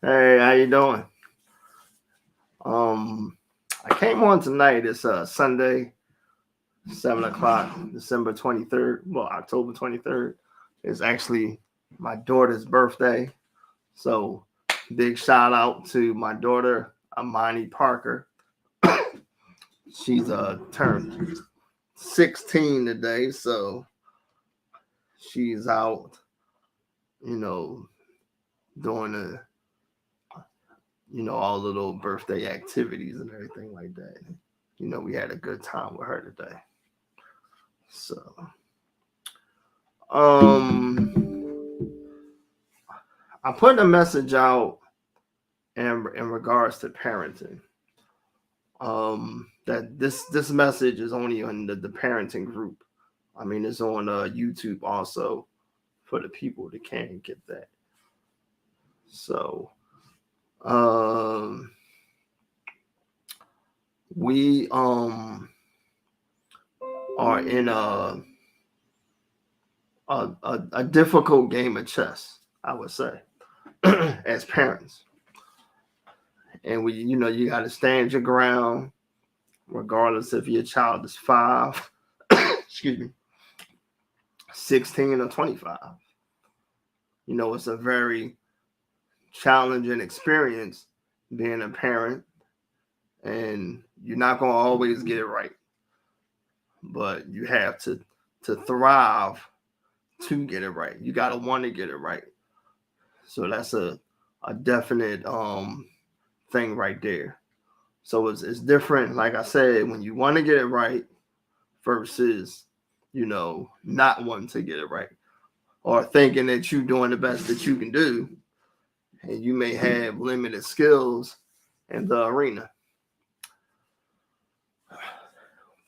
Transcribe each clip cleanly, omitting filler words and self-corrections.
Hey, how you doing? Um, I came on tonight. It's Sunday, 7 o'clock, December 23rd. Well, October 23rd is actually my daughter's birthday. So, big shout out to my daughter, Amani Parker. She's turned 16 today, so she's out, you know, doing all the little birthday activities and everything like that. We had a good time with her today. So, um, I put a message out in regards to parenting. That this message is only on the parenting group. I mean, it's on YouTube also for the people that can't get that. So, um, we are in a difficult game of chess, I would say, as parents. And you got to stand your ground, regardless if your child is 5, excuse me, 16 or 25. It's a very challenging experience being a parent, and you're not going to always get it right, but you have to thrive to get it right. You got to want to get it right. So that's a definite thing right there. So it's different, like I said, when you want to get it right versus not wanting to get it right, or thinking that you're doing the best that you can do, and you may have limited skills in the arena.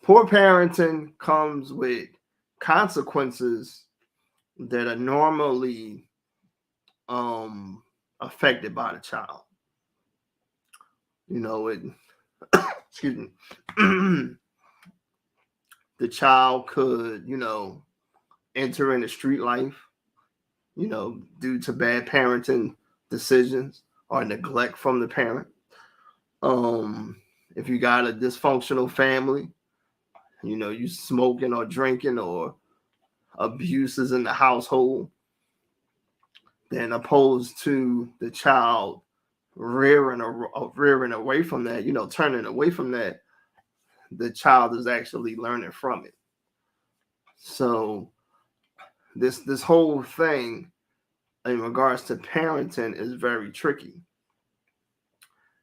Poor parenting comes with consequences that are normally um affected by the child. It excuse me. The child could, enter into street life, due to bad parenting decisions or neglect from the parent. Um, if you got a dysfunctional family, you smoking or drinking or abuses in the household, then opposed to the child rearing away from that, turning away from that, the child is actually learning from it. So this whole thing in regards to parenting is very tricky,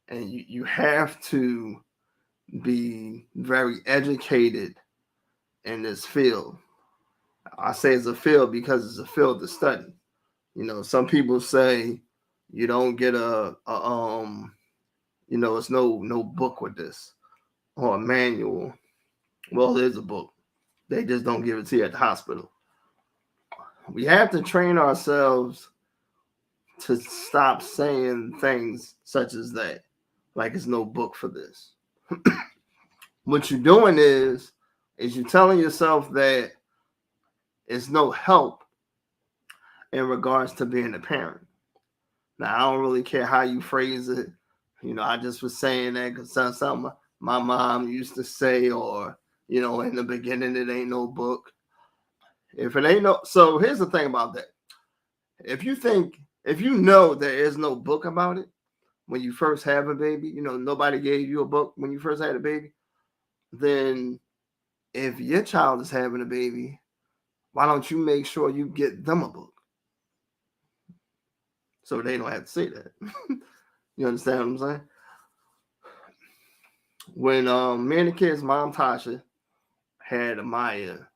and you have to be very educated in this field. I say it's a field because it's a field to study. Some people say you don't get it's no book with this or a manual. Well, there's a book. They just don't give it to you at the hospital. We have to train ourselves to stop saying things such as that, like it's no book for this. What you're doing is you're telling yourself that it's no help in regards to being a parent. Now, I don't really care how you phrase it. I just was saying that because that's something my mom used to say, or, in the beginning, it ain't no book. If it ain't no, so here's the thing about that. If you know there is no book about it when you first have a baby, nobody gave you a book when you first had a baby, then if your child is having a baby, why don't you make sure you get them a book so they don't have to say that? You understand what I'm saying? When me and the kid's mom Tasha had Amaya,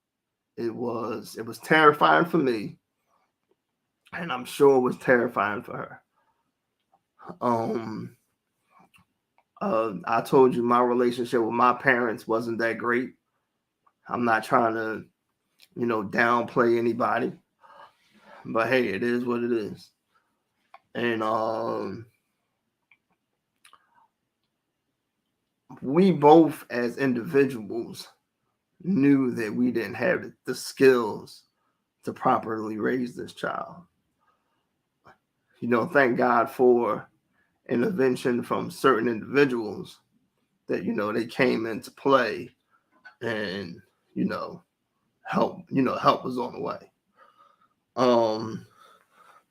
it was terrifying for me, and I'm sure it was terrifying for her. Um, I told you my relationship with my parents wasn't that great. I'm not trying to, downplay anybody, but hey, it is what it is. And we both, as individuals, knew that we didn't have the skills to properly raise this child. Thank God for intervention from certain individuals that, they came into play and, help was on the way.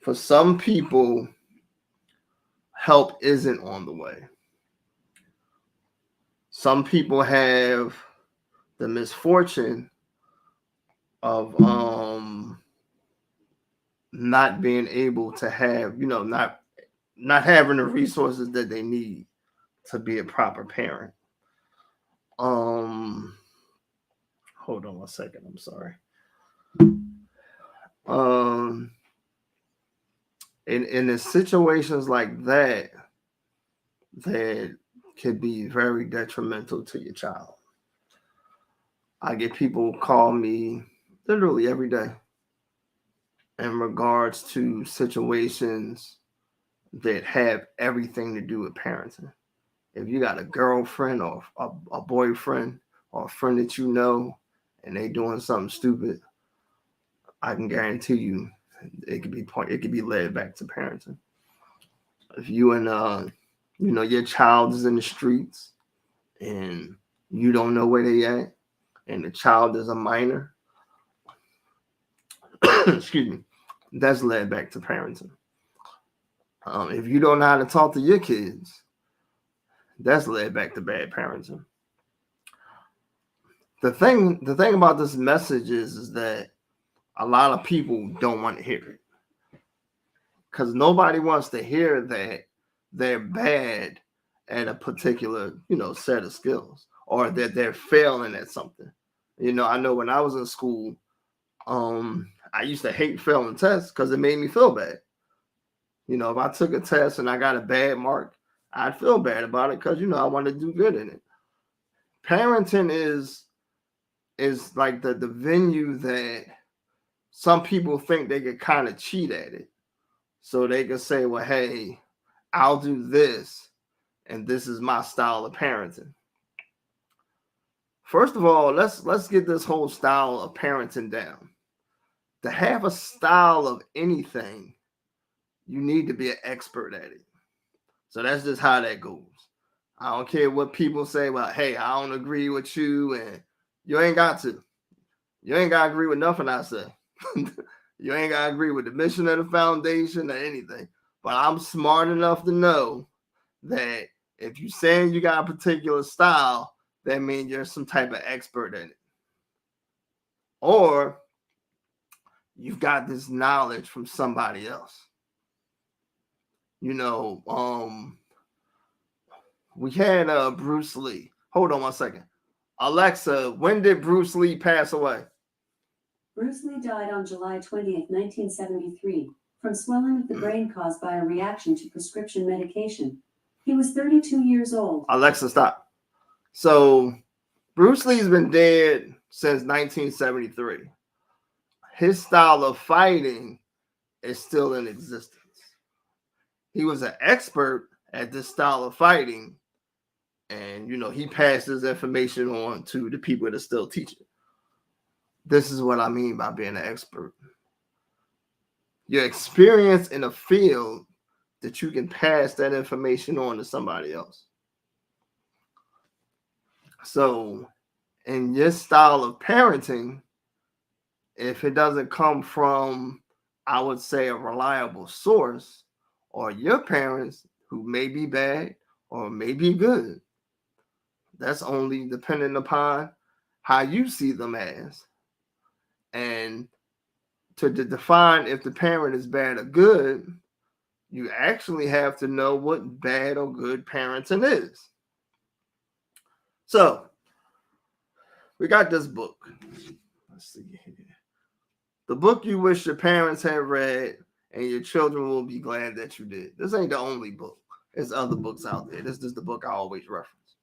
For some people, help isn't on the way. Some people have the misfortune of not being able to have, not having the resources that they need to be a proper parent. Hold on 1 second. I'm sorry. In situations like that could be very detrimental to your child. I get people call me literally every day in regards to situations that have everything to do with parenting. If you got a girlfriend or a boyfriend or a friend that you know and they doing something stupid, I can guarantee you it could be led back to parenting. If you and your child is in the streets and you don't know where they at, and the child is a minor, excuse me, that's led back to parenting. If you don't know how to talk to your kids, that's led back to bad parenting. The thing about this message is that a lot of people don't want to hear it, because nobody wants to hear that they're bad at a particular, set of skills, or that they're failing at something. I know when I was in school, I used to hate failing tests because it made me feel bad. If I took a test and I got a bad mark, I'd feel bad about it because, I wanted to do good in it. Parenting is like the venue that some people think they could kind of cheat at it. So they can say, well, hey, I'll do this, and this is my style of parenting. First of all, let's get this whole style of parenting down. To have a style of anything, you need to be an expert at it. So that's just how that goes. I don't care what people say about, hey, I don't agree with you, and you ain't got to. You ain't got to agree with nothing I say. You ain't got to agree with the mission of the foundation or anything. But I'm smart enough to know that if you're saying you got a particular style, that means you're some type of expert in it. Or you've got this knowledge from somebody else. We had Bruce Lee. Hold on 1 second. Alexa, when did Bruce Lee pass away? Bruce Lee died on July 20th, 1973, from swelling of the brain caused by a reaction to prescription medication. He was 32 years old. Alexa, stop. So, Bruce Lee's been dead since 1973. His style of fighting is still in existence. He was an expert at this style of fighting, and he passed his information on to the people that still teach it. This is what I mean by being an expert. Your experience in a field that you can pass that information on to somebody else. So, in your style of parenting, if it doesn't come from, I would say, a reliable source, or your parents who may be bad or may be good, that's only dependent upon how you see them as. And to define if the parent is bad or good, you actually have to know what bad or good parenting is. So, we got this book. Let's see here. The book you wish your parents had read, and your children will be glad that you did. This ain't the only book. There's other books out there. This is the book I always reference.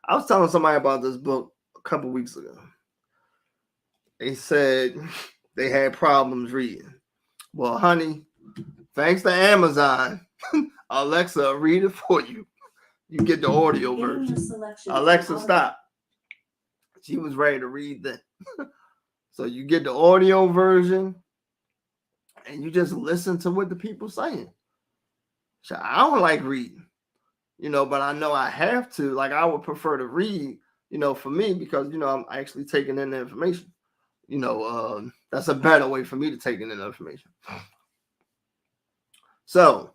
I was telling somebody about this book a couple weeks ago. They said they had problems reading. Well, honey, thanks to Amazon, Alexa, read it for you. You get the audio version. Alexa, stop. She was ready to read that. So you get the audio version, and you just listen to what the people saying. So I don't like reading, but I know I have to. Like, I would prefer to read, for me, because, I'm actually taking in the information. That's a better way for me to take in the information. So,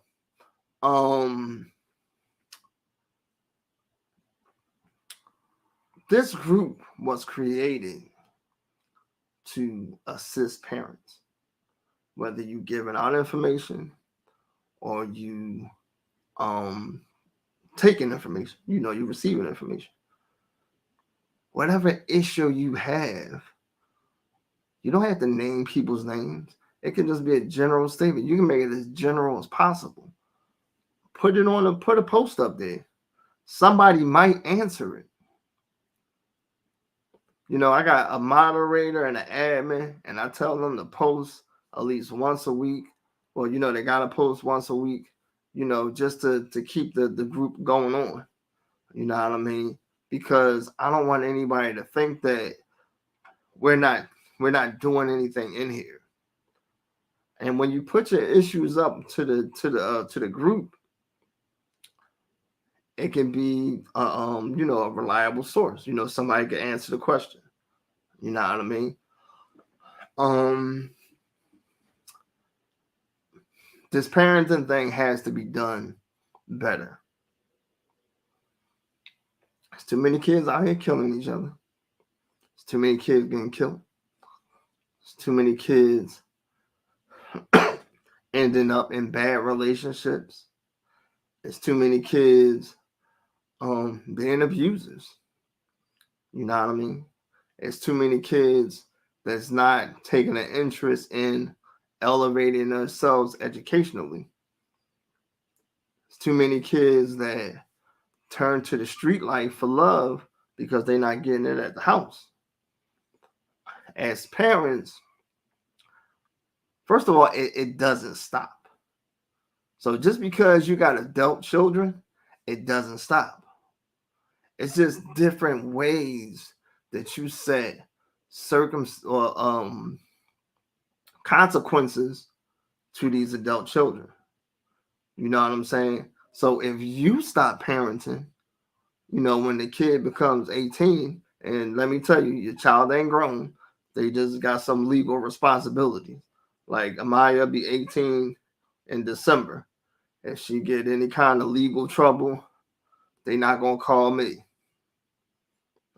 this group was created to assist parents, whether you giving out information or you taking information, you receiving information. Whatever issue you have, you don't have to name people's names. It can just be a general statement. You can make it as general as possible. Put a post up there. Somebody might answer it. I got a moderator and an admin, and I tell them to post at least once a week. Well, they got to post once a week, just to keep the group going on. You know what I mean? Because I don't want anybody to think that we're not doing anything in here. And when you put your issues up to the group, it can be a reliable source. Somebody can answer the question. You know what I mean? This parenting thing has to be done better. There's too many kids out here killing each other. There's too many kids getting killed. There's too many kids ending up in bad relationships. There's too many kids being abusers. You know what I mean? There's too many kids that's not taking an interest in elevating themselves educationally. There's too many kids that turn to the street life for love because they're not getting it at the house. As parents, first of all, it doesn't stop. So just because you got adult children, it doesn't stop. It's just different ways that you set consequences to these adult children. You know what I'm saying? So if you stop parenting, when the kid becomes 18, and let me tell you, your child ain't grown. They just got some legal responsibilities. Like Amaya be 18 in December. If she get any kind of legal trouble, they not going to call me.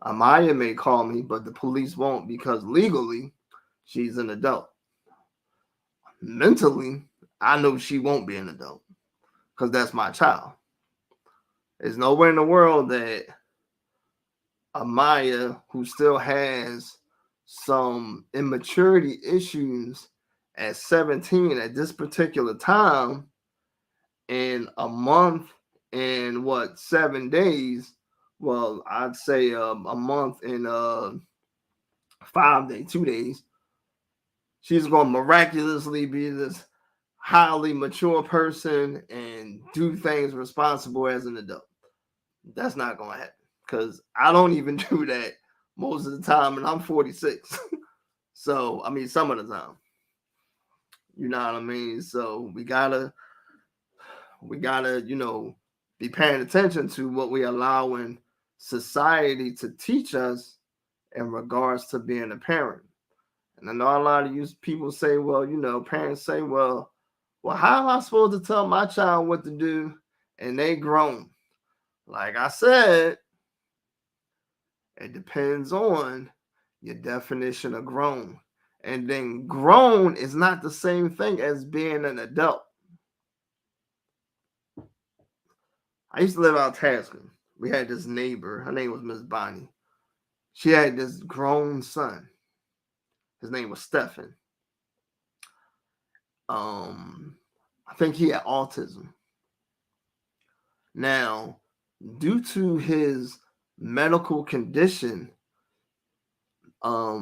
Amaya may call me, but the police won't, because legally, she's an adult. Mentally, I know she won't be an adult because that's my child. There's nowhere in the world that Amaya, who still has some immaturity issues at 17 at this particular time, in a month and 7 days, well, I'd say a month and 5 days, 2 days, she's going to miraculously be this highly mature person and do things responsible as an adult. That's not going to happen, because I don't even do that most of the time, and I'm 46. So, I mean, some of the time. You know what I mean? So we gotta, be paying attention to what we allow in society to teach us in regards to being a parent. And I know a lot of you people say, well, parents say, well, how am I supposed to tell my child what to do? And they grown. Like I said, it depends on your definition of grown. And then grown is not the same thing as being an adult. I used to live out Tascan. We had this neighbor. Her name was Miss Bonnie. She had this grown son. His name was Stephen. I think he had autism. Now, due to his medical condition,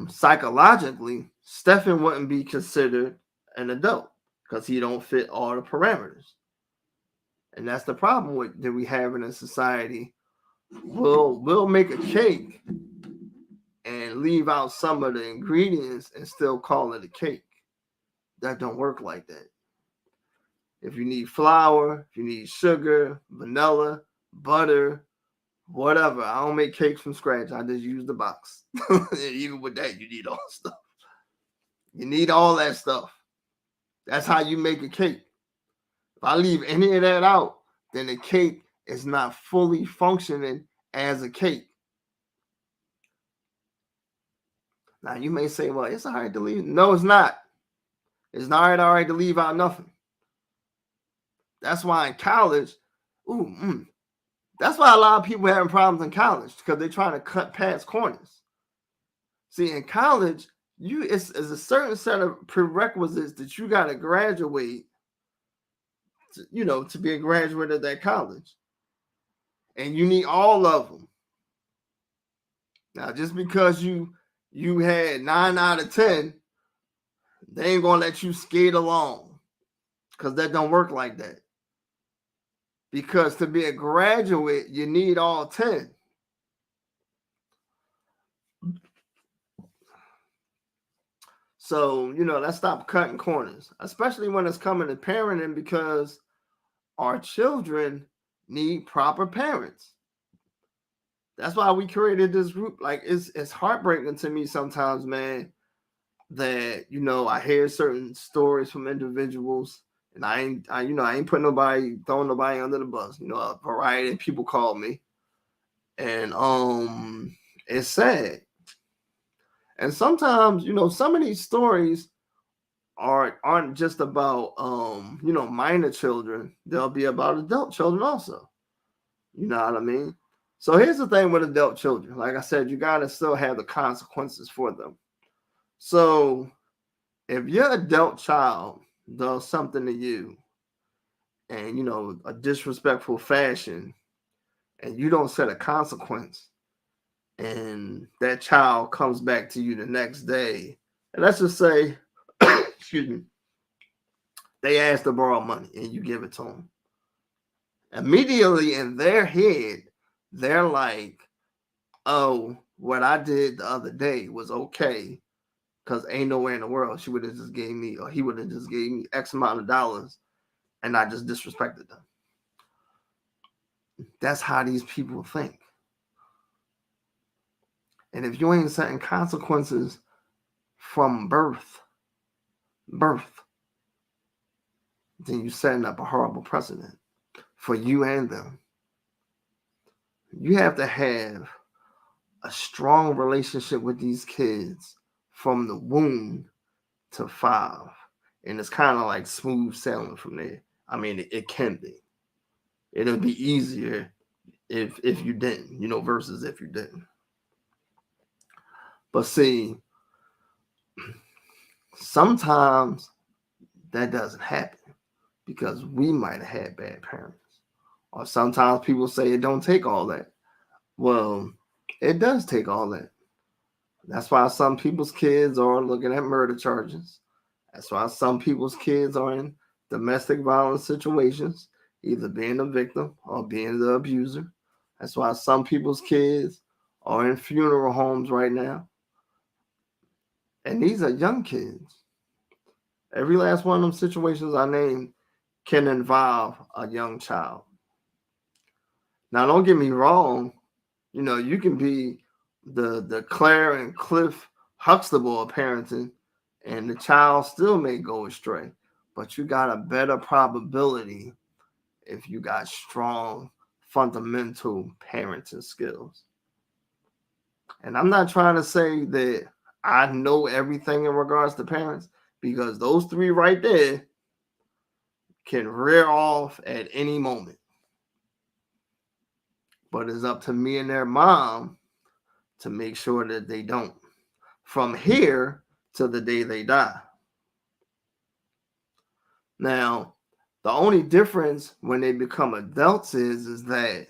psychologically, Stephen wouldn't be considered an adult because he don't fit all the parameters. And that's the problem that we have in a society. We'll make a cake and leave out some of the ingredients and still call it a cake. That don't work like that. If you need flour, if you need sugar, vanilla, butter, whatever. I don't make cakes from scratch. I just use the box. Even with that, you need all stuff. You need all that stuff. That's how you make a cake. If I leave any of that out, then the cake is not fully functioning as a cake. Now, you may say, well, it's all right to leave. No, it's not. It's not all right to leave out nothing. That's why in college, that's why a lot of people are having problems in college, because they're trying to cut past corners. See, in college, it's a certain set of prerequisites that you got to graduate, to be a graduate of that college. And you need all of them. Now, just because you had 9 out of 10, they ain't going to let you skate along, because that don't work like that. Because to be a graduate, you need all 10. So, let's stop cutting corners, especially when it's coming to parenting, because our children need proper parents. That's why we created this group. Like, it's heartbreaking to me sometimes, man, that, I hear certain stories from individuals, and I ain't throwing nobody under the bus. A variety of people call me, and it's sad. And sometimes, some of these stories aren't just about minor children. They'll be about adult children also. You know what I mean? So here's the thing with adult children. Like I said, you gotta still have the consequences for them. So if your adult child does something to you, and a disrespectful fashion, and you don't set a consequence, and that child comes back to you the next day, and let's just say, excuse me, they ask to borrow money and you give it to them. Immediately in their head, they're like, oh, what I did the other day was okay, because ain't nowhere in the world she would have just gave me, or he would have just gave me X amount of dollars, and I just disrespected them. That's how these people think. And if you ain't setting consequences from birth, then you're setting up a horrible precedent for you and them. You have to have a strong relationship with these kids from the womb to 5. And it's kind of like smooth sailing from there. I mean, it can be. It'll be easier if you didn't, versus if you didn't. But see, sometimes that doesn't happen because we might have had bad parents. Or sometimes people say it don't take all that. Well, it does take all that. That's why some people's kids are looking at murder charges. That's why some people's kids are in domestic violence situations, either being the victim or being the abuser. That's why some people's kids are in funeral homes right now. And these are young kids. Every last one of them situations I named can involve a young child. Now, don't get me wrong. You can be the Claire and Cliff Huxtable of parenting, and the child still may go astray. But you got a better probability if you got strong, fundamental parenting skills. And I'm not trying to say that I know everything in regards to parents, because those 3 right there can rear off at any moment. But it's up to me and their mom to make sure that they don't, from here to the day they die. Now, the only difference when they become adults is that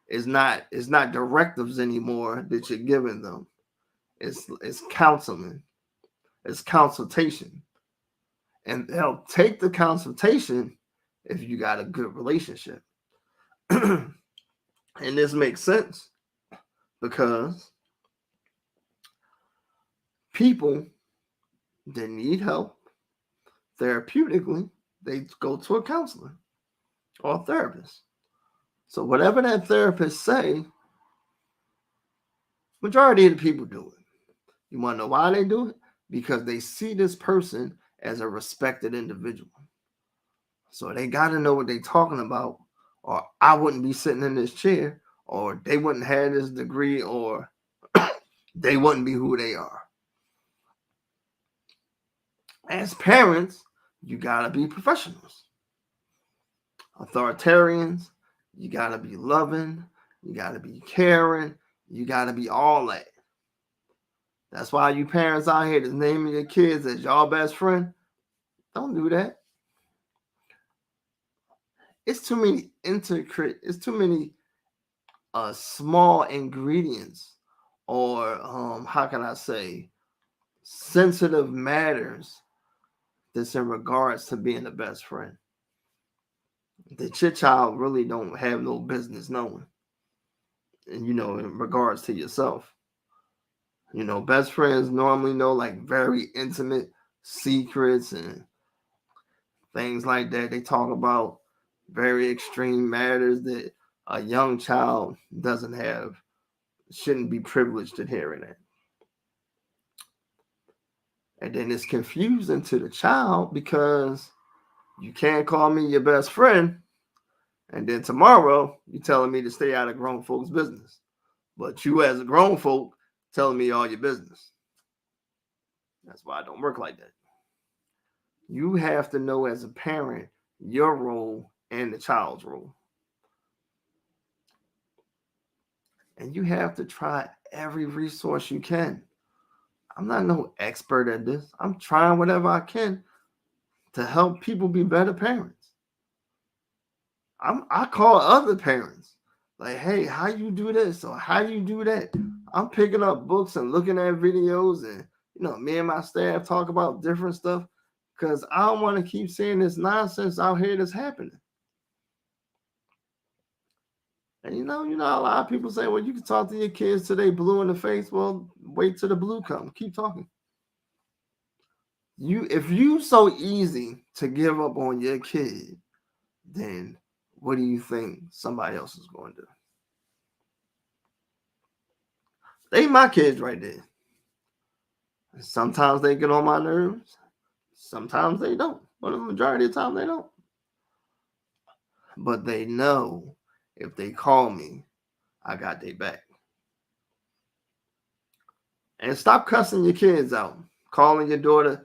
it's not directives anymore that you're giving them. It's counseling. It's consultation. And they'll take the consultation if you got a good relationship. And this makes sense because people that need help, therapeutically, they go to a counselor or a therapist. So whatever that therapist say, majority of the people do it. You want to know why they do it? Because they see this person as a respected individual. So they got to know what they're talking about, or I wouldn't be sitting in this chair, or they wouldn't have this degree, or they wouldn't be who they are. As parents, you got to be professionals. Authoritarians, you got to be loving, you got to be caring, you got to be all that. That's why you parents out here that's naming your kids as y'all best friend, don't do that. It's too many small ingredients, or how can I say, sensitive matters that's in regards to being the best friend that your child really don't have no business knowing. And in regards to yourself, best friends normally know like very intimate secrets and things like that. They talk about very extreme matters that a young child shouldn't be privileged to hearing it. And then it's confusing to the child because you can't call me your best friend, and then tomorrow you're telling me to stay out of grown folks' business. But you as a grown folk telling me all your business. That's why I don't work like that. You have to know as a parent your role and the child's role. And you have to try every resource you can. I'm not no expert at this. I'm trying whatever I can to help people be better parents. I call other parents like, hey, how you do this or how you do that? I'm picking up books and looking at videos, and me and my staff talk about different stuff because I don't want to keep seeing this nonsense out here that's happening. And a lot of people say, well, you can talk to your kids till they blue in the face. Well, wait till the blue come. Keep talking. If you so easy to give up on your kid, then what do you think somebody else is going to do? They my kids right there. Sometimes they get on my nerves. Sometimes they don't. But the majority of the time they don't. But they know if they call me, I got their back. And stop cussing your kids out. Calling your daughter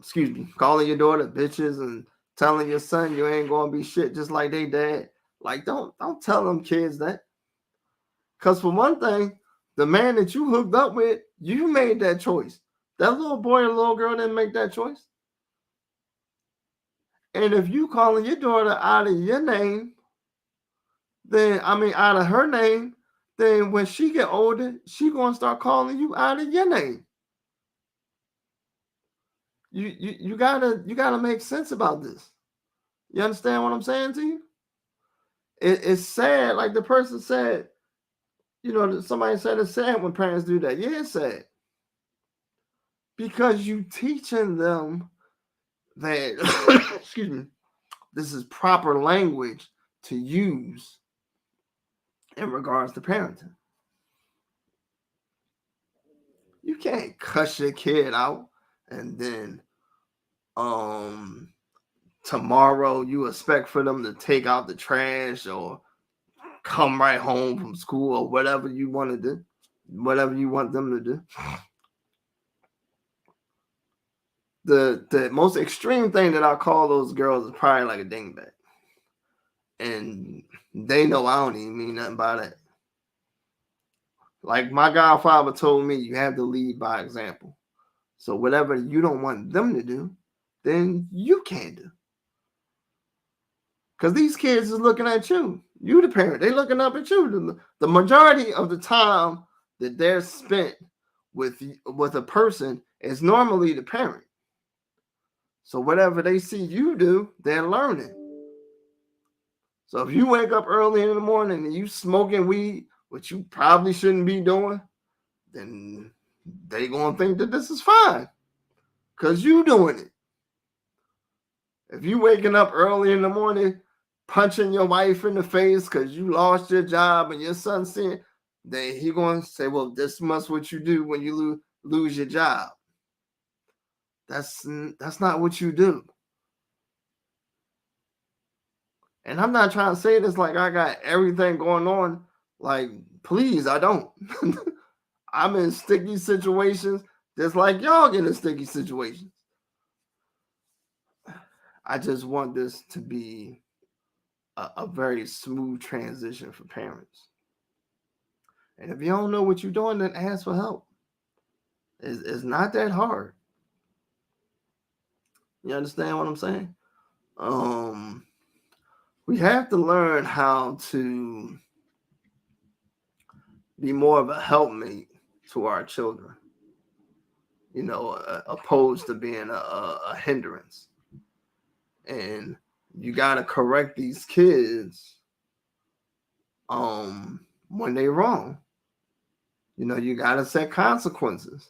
bitches and telling your son you ain't gonna be shit just like they dad. Like, don't tell them kids that. Because for one thing, the man that you hooked up with, you made that choice. That little boy or little girl didn't make that choice. And if you calling your daughter out of your name, out of her name, then when she get older, she gonna start calling you out of your name. You gotta make sense about this. You understand what I'm saying to you? It's sad, like the person said. Somebody said it's sad when parents do that. Yeah, it's sad. Because you teaching them that, excuse me, this is proper language to use in regards to parenting. You can't cuss your kid out and then tomorrow you expect for them to take out the trash or come right home from school or whatever you want to do, whatever you want them to do. The most extreme thing that I call those girls is probably like a dingbat. And they know I don't even mean nothing by that. Like my godfather told me, you have to lead by example. So whatever you don't want them to do, then you can't do. Because these kids is looking at you. You the parent. They looking up at you. The majority of the time that they're spent with a person is normally the parent. So whatever they see you do, they're learning. So if you wake up early in the morning and you smoking weed, which you probably shouldn't be doing, then they gonna think that this is fine because you doing it. If you waking up early in the morning, punching your wife in the face because you lost your job and your son saying, then he gonna say, well, this must what you do when you lose your job. That's not what you do. And I'm not trying to say this like I got everything going on. Like, please, I don't. I'm in sticky situations just like y'all get in sticky situations. I just want this to be a very smooth transition for parents. And if you don't know what you're doing, then ask for help. It's not that hard. You understand what I'm saying? We have to learn how to be more of a helpmate to our children, opposed to being a hindrance. And you got to correct these kids when they're wrong. You got to set consequences.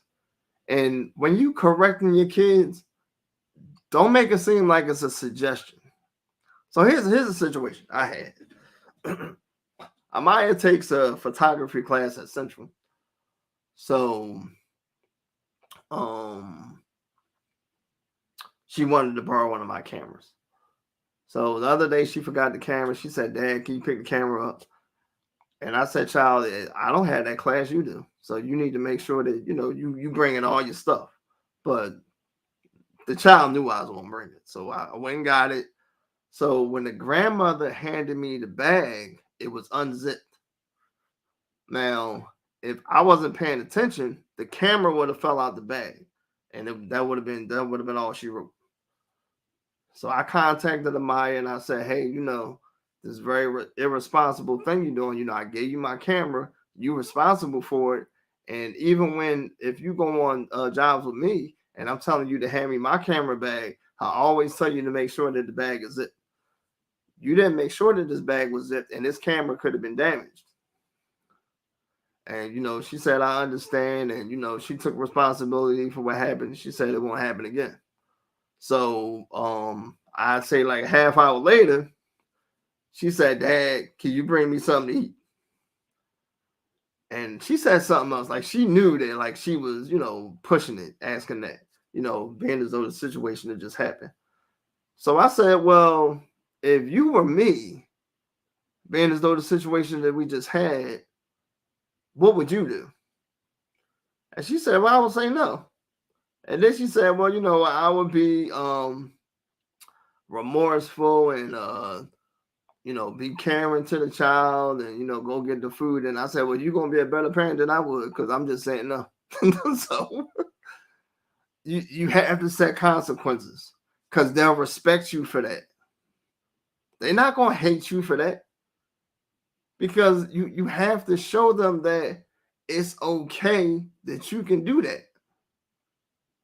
And when you correcting your kids, don't make it seem like it's a suggestion. So here's a situation I had. Amaya takes a photography class at Central. So she wanted to borrow one of my cameras. So the other day she forgot the camera. She said, Dad, can you pick the camera up? And I said, child, I don't have that class, you do. So you need to make sure that, you bring in all your stuff. But the child knew I was going to bring it. So I went and got it. So when the grandmother handed me the bag, it was unzipped. Now, if I wasn't paying attention, the camera would have fell out the bag. And that would have been all she wrote. So I contacted Amaya and I said, hey, this very irresponsible thing you're doing. I gave you my camera. You're responsible for it. And even if you go on jobs with me and I'm telling you to hand me my camera bag, I always tell you to make sure that the bag is zipped. You didn't make sure that this bag was zipped and this camera could have been damaged. And, she said, I understand. And, she took responsibility for what happened. She said it won't happen again. So I'd say like a half hour later, she said, Dad, can you bring me something to eat? And she said something else. Like she knew that like she was, pushing it, asking that, being as though the situation had just happened. So I said, well, if you were me, being as though the situation that we just had, what would you do? And she said, well, I would say no. And then she said, well, I would be remorseful and be caring to the child and, go get the food. And I said, well, you're going to be a better parent than I would because I'm just saying no. So you have to set consequences because they'll respect you for that. They're not going to hate you for that because you have to show them that it's okay that you can do that.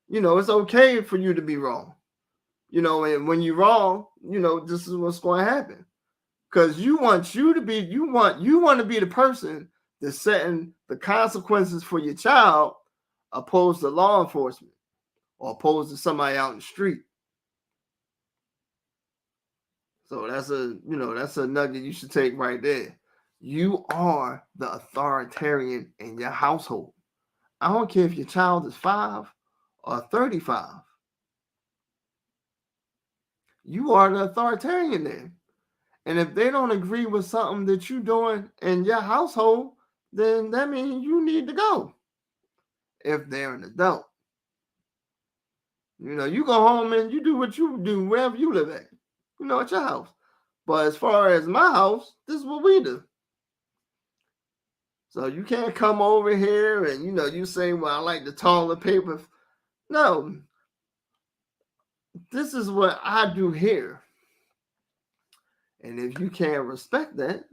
It's okay for you to be wrong. And when you're wrong, this is what's going to happen. Because you want to be the person that's setting the consequences for your child, opposed to law enforcement or opposed to somebody out in the street. So that's a nugget you should take right there. You are the authoritarian in your household. I don't care if your child is 5 or 35. You are the authoritarian there. And if they don't agree with something that you're doing in your household, then that means you need to go. If they're an adult. You go home and you do what you do wherever you live at. At your house. But as far as my house, this is what we do. So you can't come over here and, you say, well, I like the toilet paper. No. This is what I do here. And if you can't respect that,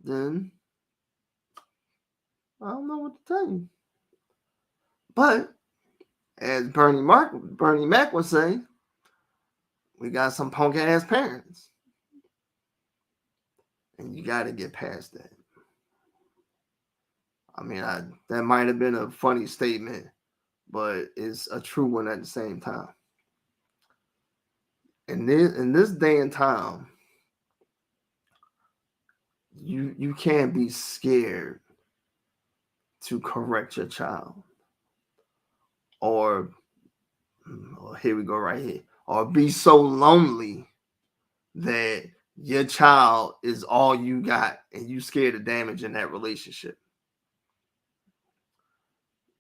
then I don't know what to tell you. But as Bernie Mac would say, we got some punk ass parents. And you got to get past that. I mean, that might have been a funny statement, but it's a true one at the same time. in this day and time, you can't be scared to correct your child, or here we go right here, or be so lonely that your child is all you got and you scared of damaging that relationship.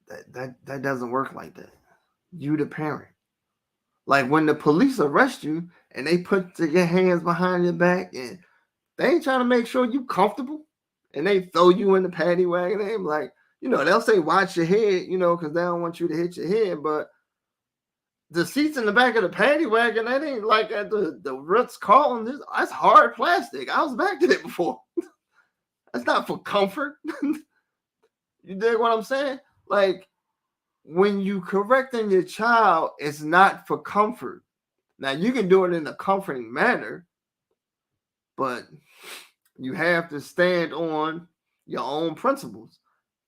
That doesn't work like that. You the parent. Like when the police arrest you and they put your hands behind your back and they ain't trying to make sure you comfortable, and they throw you in the paddy wagon. They like, they'll say watch your head, because they don't want you to hit your head. But the seats in the back of the paddy wagon, that ain't like at the Ritz-Carlton. That's hard plastic. I was back there before. That's not for comfort. You dig what I'm saying? Like, when you correcting your child, it's not for comfort. Now, you can do it in a comforting manner, but you have to stand on your own principles,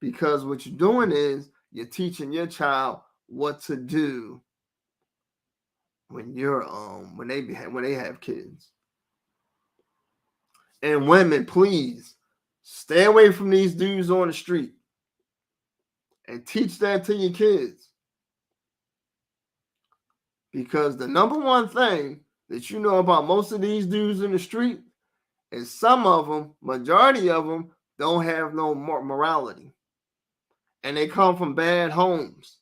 because what you're doing is you're teaching your child what to do when they have kids. And women, please stay away from these dudes on the street and teach that to your kids. Because the number one thing that you know about most of these dudes in the street is some of them, majority of them, don't have no morality. And they come from bad homes.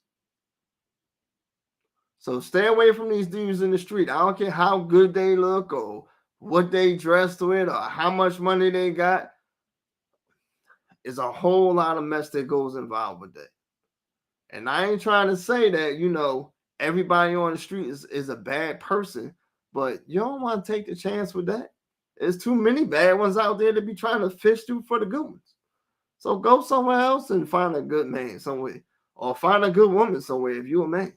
So stay away from these dudes in the street. I don't care how good they look or what they dressed with or how much money they got. There's a whole lot of mess that goes involved with that. And I ain't trying to say that, everybody on the street is a bad person, but you don't want to take the chance with that. There's too many bad ones out there to be trying to fish through for the good ones. So go somewhere else and find a good man somewhere, or find a good woman somewhere if you're a man.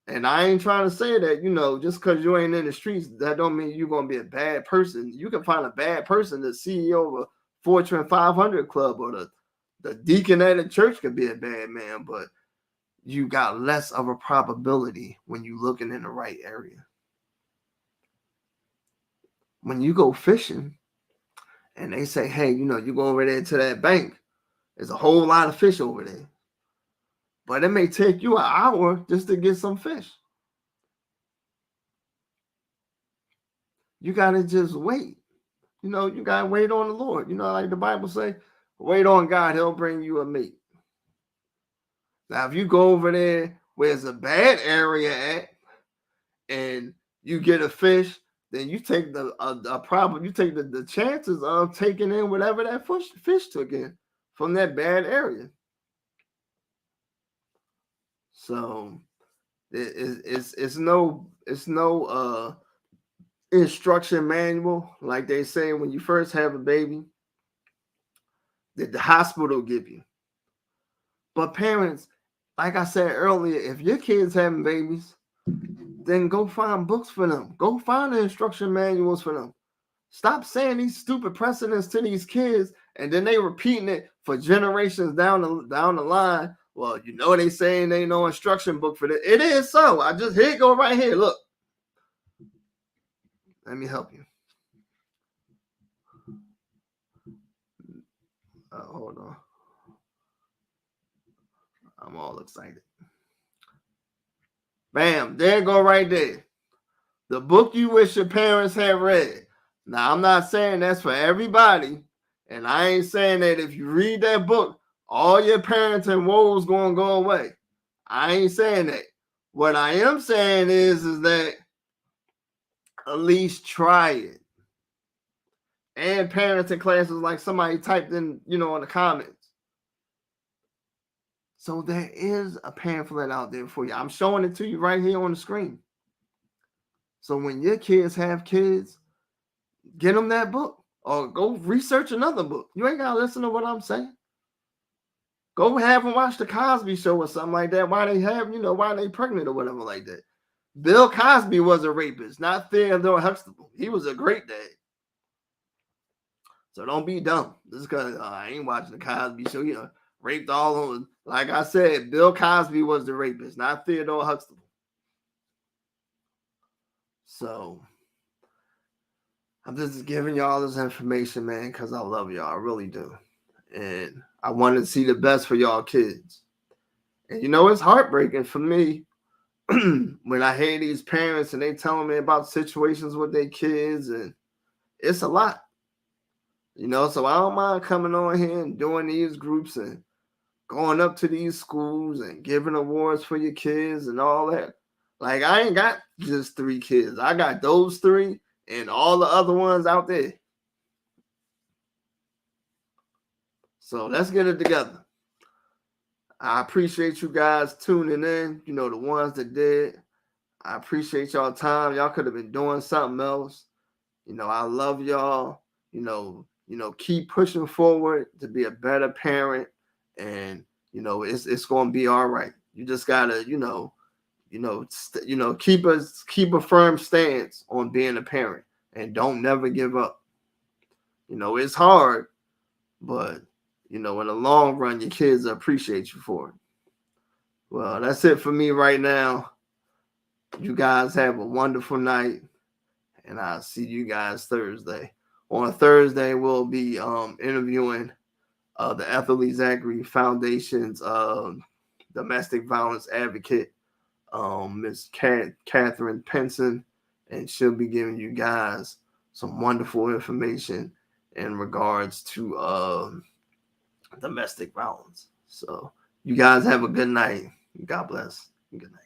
And I ain't trying to say that, just because you ain't in the streets, that don't mean you're going to be a bad person. You can find a bad person, the CEO of a Fortune 500 club, or the deacon at a church could be a bad man, but you got less of a probability when you're looking in the right area. When you go fishing and they say, hey, you go over there to that bank, there's a whole lot of fish over there. But it may take you an hour just to get some fish. You got to just wait. You got to wait on the Lord. Like the Bible say, wait on God, he'll bring you a mate. Now, if you go over there where it's a bad area at and you get a fish, then you take the chances of taking in whatever that fish took in from that bad area. So it's no instruction manual like they say when you first have a baby that the hospital give you. But parents, like I said earlier, if your kids having babies, then go find books for them. Go find the instruction manuals for them. Stop saying these stupid precedents to these kids, and then they repeating it for generations down the line. Well, they saying they no instruction book for that. It is so. Here it go right here. Look. Let me help you. Hold on. I'm all excited. Bam. There you go right there. The book you wish your parents had read. Now, I'm not saying that's for everybody. And I ain't saying that if you read that book, all your parenting woes going to go away. I ain't saying that. What I am saying is that at least try it. And parenting classes, like somebody typed in, in the comments. So there is a pamphlet out there for you. I'm showing it to you right here on the screen. So when your kids have kids, get them that book or go research another book. You ain't got to listen to what I'm saying. Go have them watch the Cosby Show or something like that. Why they pregnant or whatever like that. Bill Cosby was a rapist, not Theodore Huxtable. He was a great dad. So don't be dumb. This is because I ain't watching the Cosby Show. Raped all of them. Like I said, Bill Cosby was the rapist, not Theodore Huxtable. So I'm just giving y'all this information, man, because I love y'all. I really do. And I want to see the best for y'all kids. And it's heartbreaking for me when I hear these parents and they telling me about situations with their kids, and it's a lot. So I don't mind coming on here and doing these groups and going up to these schools and giving awards for your kids and all that. Like, I ain't got just 3 kids. I got those 3 and all the other ones out there. So let's get it together. I appreciate you guys tuning in. The ones that did. I appreciate y'all time. Y'all could have been doing something else. I love y'all. Keep pushing forward to be a better parent, and it's going to be all right. You just gotta keep a firm stance on being a parent, and don't never give up. It's hard, but in the long run, your kids appreciate you for it. Well, that's it for me right now. You guys have a wonderful night, and I'll see you guys Thursday. On Thursday, we'll be interviewing the Ethel Zachary Foundation's domestic violence advocate, Miss Catherine Penson, and she'll be giving you guys some wonderful information in regards to domestic violence. So you guys have a good night. God bless. Good night.